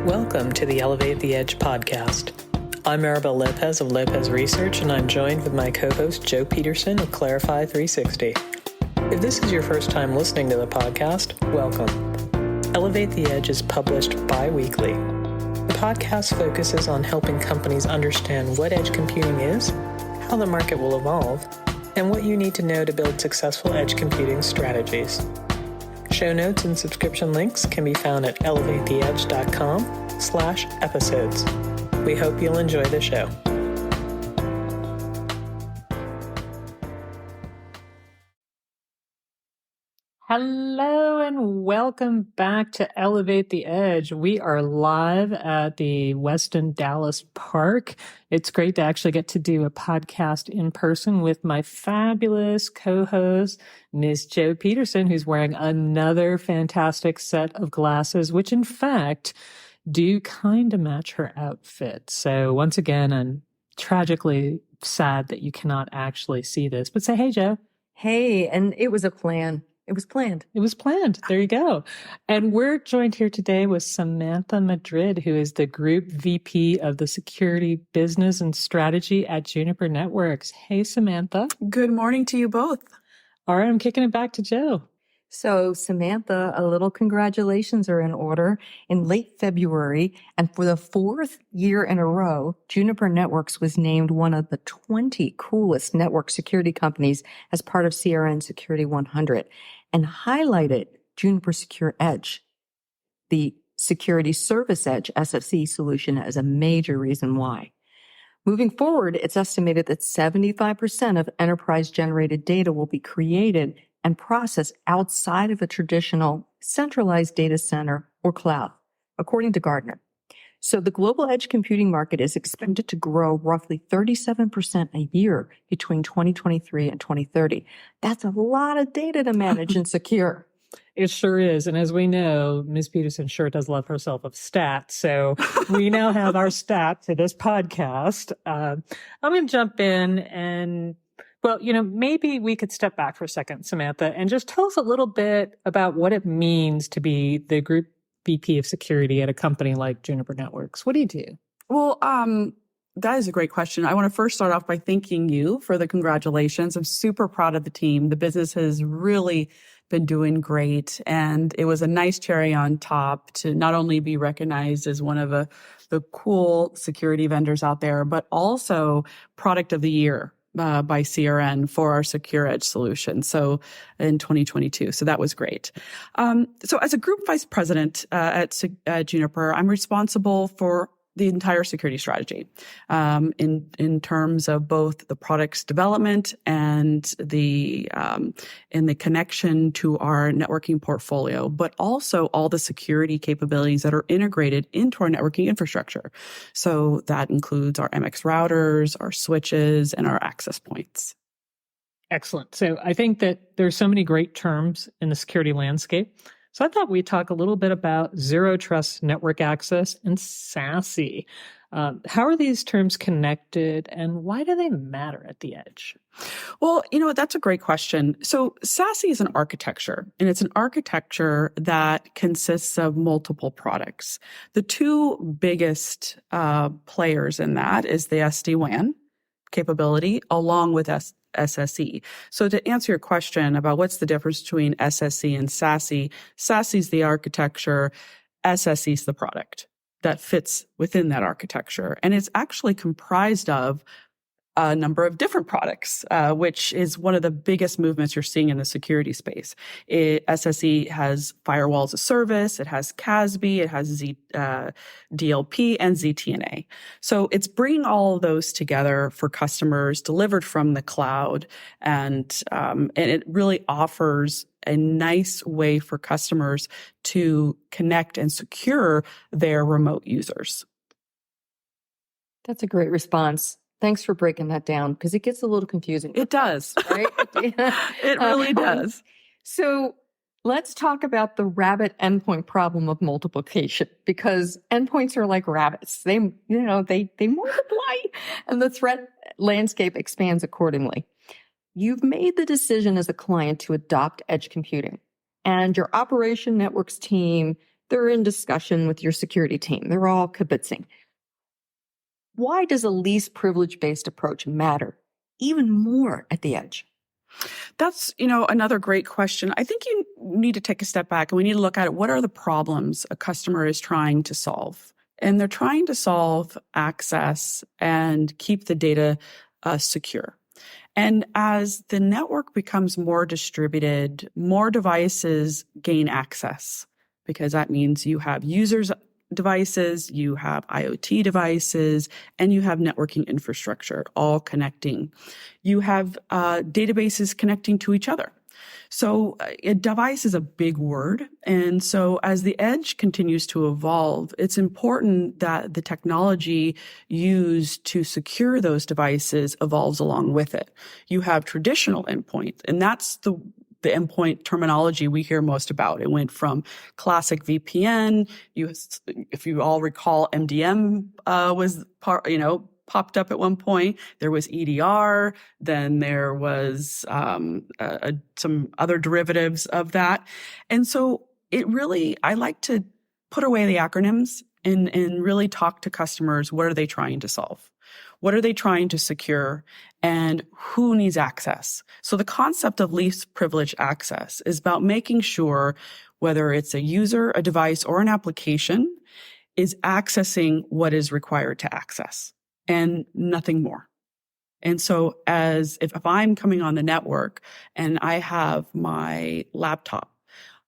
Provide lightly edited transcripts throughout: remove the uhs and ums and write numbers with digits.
Welcome to the Elevate the Edge podcast. I'm Maribel Lopez of Lopez Research, and I'm joined with my co-host Joe Peterson of Clarify 360. If this is your first time listening to the podcast, welcome. Elevate the Edge is published bi-weekly. The podcast focuses on helping companies understand what edge computing is, how the market will evolve, and what you need to know to build successful edge computing strategies. Show notes and subscription links can be found at elevatetheedge.com/episodes. We hope you'll enjoy the show. Hello and welcome back to Elevate the Edge. We are live at the Westin Dallas Park. It's great to actually get to do a podcast in person with my fabulous co-host, Ms. Jo Peterson, who's wearing another fantastic set of glasses, which in fact do kind of match her outfit. So once again, I'm tragically sad that you cannot actually see this, but say, hey, Jo. Hey, and it was a plan. It was planned. It was planned. There you go. And we're joined here today with Samantha Madrid, who is the Group VP of the Security Business and Strategy at Juniper Networks. Hey, Samantha. Good morning to you both. All right, I'm kicking it back to Jo. So, Samantha, a little congratulations are in order. In late February, and for the fourth year in a row, Juniper Networks was named one of the 20 coolest network security companies as part of CRN Security 100 and highlighted Juniper Secure Edge, the Security Service Edge SSE solution, as a major reason why. Moving forward, it's estimated that 75% of enterprise-generated data will be created and processed outside of a traditional centralized data center or cloud, according to Gartner. So the global edge computing market is expected to grow roughly 37% a year between 2023 and 2030. That's a lot of data to manage and secure. It sure is. And as we know, Ms. Peterson sure does love herself of stats. So we now have our stat to this podcast. I'm going to jump in and, well, maybe we could step back for a second, Samantha, and just tell us a little bit about what it means to be the Group VP of Security at a company like Juniper Networks. What do you do? Well, that is a great question. I want to first start off by thanking you for the congratulations. I'm super proud of the team. The business has really been doing great, and it was a nice cherry on top to not only be recognized as one of the cool security vendors out there, but also Product of the Year by CRN for our Secure Edge solution. So in 2022. So that was great. So as a group vice president at Juniper, I'm responsible for the entire security strategy in terms of both the product's development and the connection to our networking portfolio, but also all the security capabilities that are integrated into our networking infrastructure. So that includes our MX routers, our switches, and our access points. Excellent. So I think that there's so many great terms in the security landscape. So I thought we'd talk a little bit about Zero Trust Network Access and SASE. How are these terms connected and why do they matter at the edge? Well, that's a great question. So SASE is an architecture, and it's an architecture that consists of multiple products. The two biggest players in that is the SD-WAN capability along with SSE. So to answer your question about what's the difference between SSE and SASE, SASE is the architecture, SSE is the product that fits within that architecture. And it's actually comprised of a number of different products, which is one of the biggest movements you're seeing in the security space. SSE has firewall as a service, it has CASB, it has DLP, and ZTNA. So it's bringing all of those together for customers delivered from the cloud, and it really offers a nice way for customers to connect and secure their remote users. That's a great response. Thanks for breaking that down because it gets a little confusing. It does. Right? It really does. So let's talk about the rabbit endpoint problem of multiplication, because endpoints are like rabbits. They multiply and the threat landscape expands accordingly. You've made the decision as a client to adopt edge computing, and your operation networks team, They're in discussion with your security team. They're all kibitzing. Why does a least privilege-based approach matter even more at the edge? That's, another great question. I think you need to take a step back and we need to look at it. What are the problems a customer is trying to solve? And they're trying to solve access and keep the data secure. And as the network becomes more distributed, more devices gain access, because that means you have users' devices, you have IoT devices, and you have networking infrastructure all connecting. You have databases connecting to each other. So a device is a big word. And so as the edge continues to evolve, it's important that the technology used to secure those devices evolves along with it. You have traditional endpoints, and that's the endpoint terminology we hear most about. It went from classic VPN. If you all recall, MDM was popped up at one point. There was EDR. Then there was some other derivatives of that. And so I like to put away the acronyms and really talk to customers. What are they trying to solve? What are they trying to secure? And who needs access? So the concept of least privilege access is about making sure whether it's a user, a device, or an application is accessing what is required to access and nothing more. And so if I'm coming on the network and I have my laptop,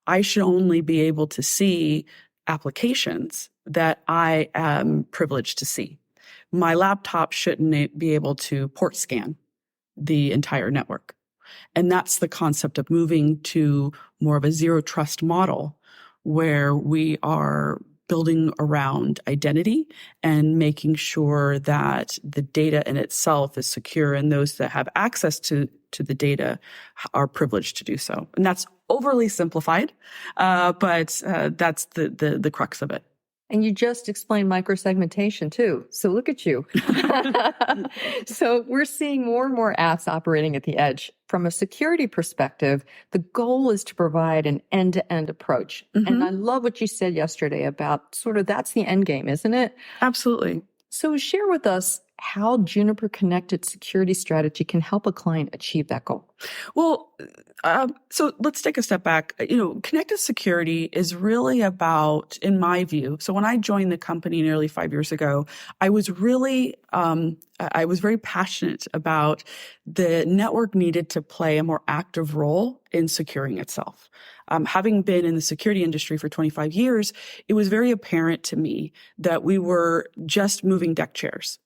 I should only be able to see applications that I am privileged to see. My laptop shouldn't be able to port scan the entire network. And that's the concept of moving to more of a zero trust model where we are building around identity and making sure that the data in itself is secure and those that have access to the data are privileged to do so. And that's overly simplified, but that's the crux of it. And you just explained microsegmentation too. So look at you. So we're seeing more and more apps operating at the edge. From a security perspective, the goal is to provide an end-to-end approach. Mm-hmm. And I love what you said yesterday about that's the end game, isn't it? Absolutely. So share with us how Juniper Connected Security Strategy can help a client achieve that goal. Well, so let's take a step back. Connected security is really about, in my view, so when I joined the company nearly 5 years ago, I was very passionate about the network needed to play a more active role in securing itself. Having been in the security industry for 25 years, it was very apparent to me that we were just moving deck chairs.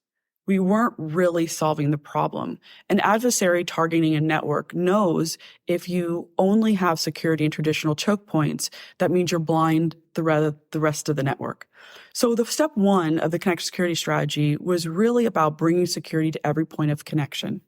We weren't really solving the problem. An adversary targeting a network knows if you only have security and traditional choke points, that means you're blind the rest of the network. So the step one of the connected security strategy was really about bringing security to every point of connection.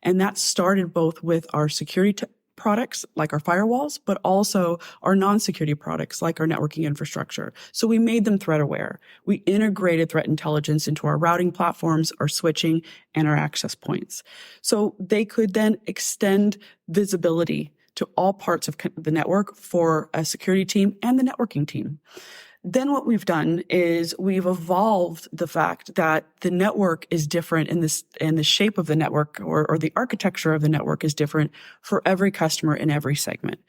And that started both with our security products like our firewalls, but also our non-security products like our networking infrastructure. So we made them threat aware. We integrated threat intelligence into our routing platforms, our switching, and our access points. So they could then extend visibility to all parts of the network for a security team and the networking team. Then what we've done is we've evolved the fact that the network is different and the shape of the network or the architecture of the network is different for every customer in every segment.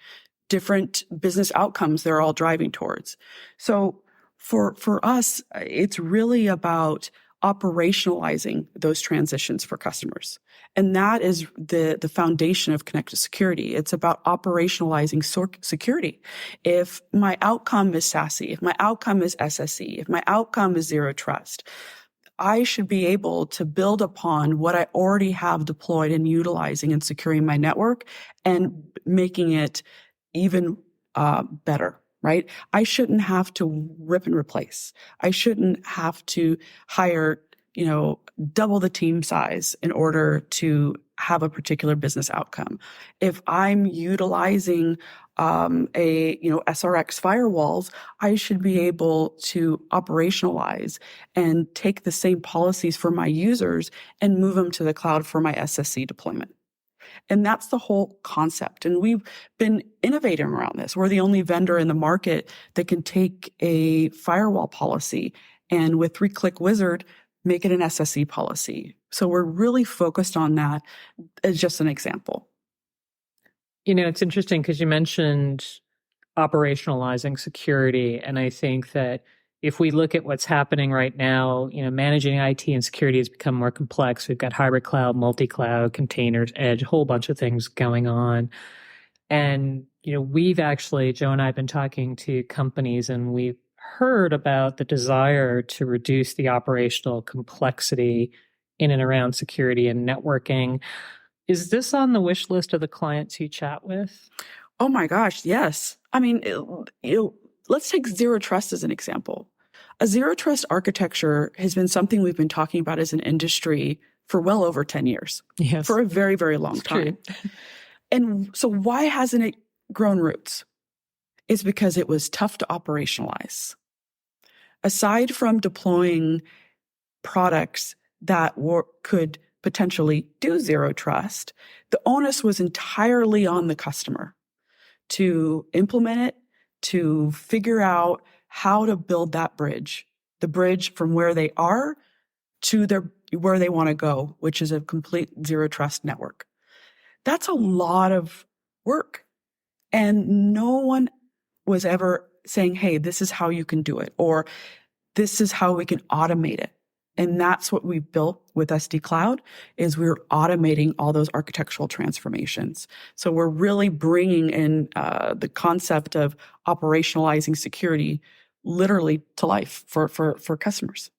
Different business outcomes they're all driving towards. So for us, it's really about operationalizing those transitions for customers. And that is the foundation of connected security. It's about operationalizing security. If my outcome is SASE, if my outcome is SSE, if my outcome is zero trust, I should be able to build upon what I already have deployed and utilizing and securing my network and making it even better. Right? I shouldn't have to rip and replace. I shouldn't have to hire, double the team size in order to have a particular business outcome. If I'm utilizing SRX firewalls, I should be able to operationalize and take the same policies for my users and move them to the cloud for my SSC deployment. And that's the whole concept. And we've been innovating around this. We're the only vendor in the market that can take a firewall policy and with 3-click wizard, make it an SSE policy. So we're really focused on that as just an example. It's interesting because you mentioned operationalizing security. And I think that if we look at what's happening right now, managing IT and security has become more complex. We've got hybrid cloud, multi-cloud, containers, edge, a whole bunch of things going on. And, we've actually, Joe and I have been talking to companies and we've heard about the desire to reduce the operational complexity in and around security and networking. Is this on the wish list of the clients you chat with? Oh my gosh, yes. I mean, let's take zero trust as an example. A zero trust architecture has been something we've been talking about as an industry for well over 10 years. Yes. For a very, very long time. And so why hasn't it grown roots? It's because it was tough to operationalize. Aside from deploying products that could potentially do zero trust, the onus was entirely on the customer to implement it, to figure out how to build that bridge, the bridge from where they are to where they want to go, which is a complete zero trust network. That's a lot of work. And no one was ever saying, hey, this is how you can do it, or this is how we can automate it. And that's what we built with SD Cloud, is we're automating all those architectural transformations. So we're really bringing in the concept of operationalizing security literally to life for customers.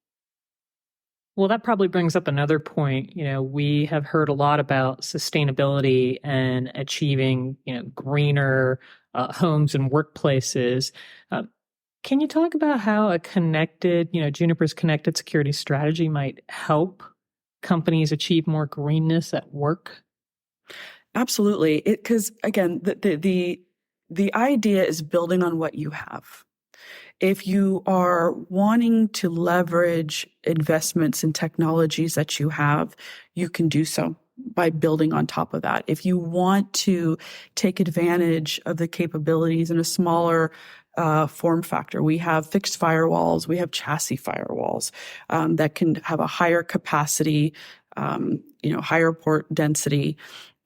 Well, that probably brings up another point. We have heard a lot about sustainability and achieving, greener homes and workplaces. Can you talk about how a connected, Juniper's connected security strategy might help companies achieve more greenness at work? Absolutely. Because again, the idea is building on what you have. If you are wanting to leverage investments in technologies that you have, you can do so by building on top of that. If you want to take advantage of the capabilities in a smaller form factor, we have fixed firewalls, we have chassis firewalls that can have a higher capacity, higher port density,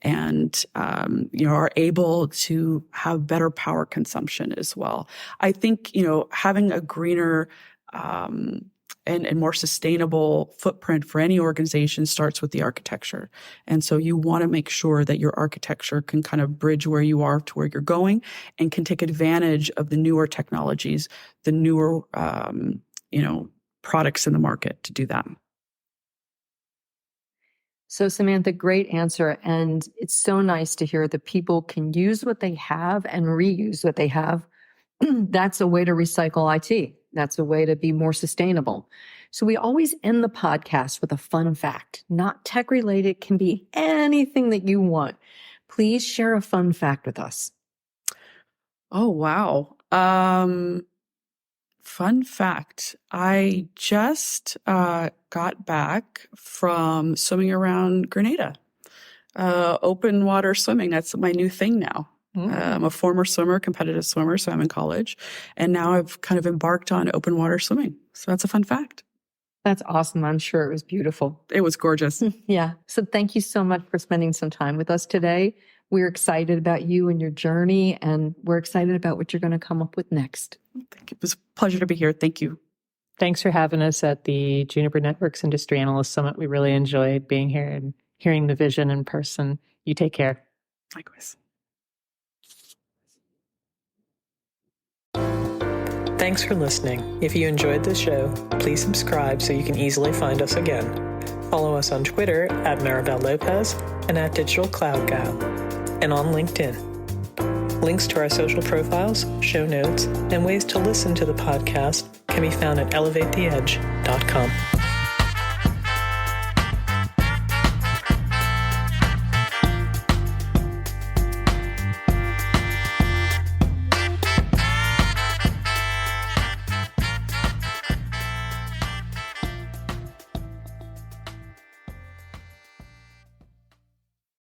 and are able to have better power consumption as well. I think having a greener and more sustainable footprint for any organization starts with the architecture. And so you want to make sure that your architecture can kind of bridge where you are to where you're going and can take advantage of the newer technologies, the newer products in the market to do that. So Samantha, great answer. And it's so nice to hear that people can use what they have and reuse what they have. That's a way to recycle IT. That's a way to be more sustainable. So we always end the podcast with a fun fact, not tech related, can be anything that you want. Please share a fun fact with us. Oh, wow. Fun fact. I just got back from swimming around Grenada. Open water swimming. That's my new thing now. I'm a former swimmer, competitive swimmer, so I'm in college. And now I've kind of embarked on open water swimming. So that's a fun fact. That's awesome. I'm sure it was beautiful. It was gorgeous. Yeah. So thank you so much for spending some time with us today. We're excited about you and your journey, and we're excited about what you're going to come up with next. Thank you. It was a pleasure to be here. Thank you. Thanks for having us at the Juniper Networks Industry Analyst Summit. We really enjoyed being here and hearing the vision in person. You take care. Likewise. Thanks for listening. If you enjoyed the show, please subscribe so you can easily find us again. Follow us on Twitter at Maribel Lopez and at Digital Cloud Gal, and on LinkedIn. Links to our social profiles, show notes, and ways to listen to the podcast can be found at elevatetheedge.com.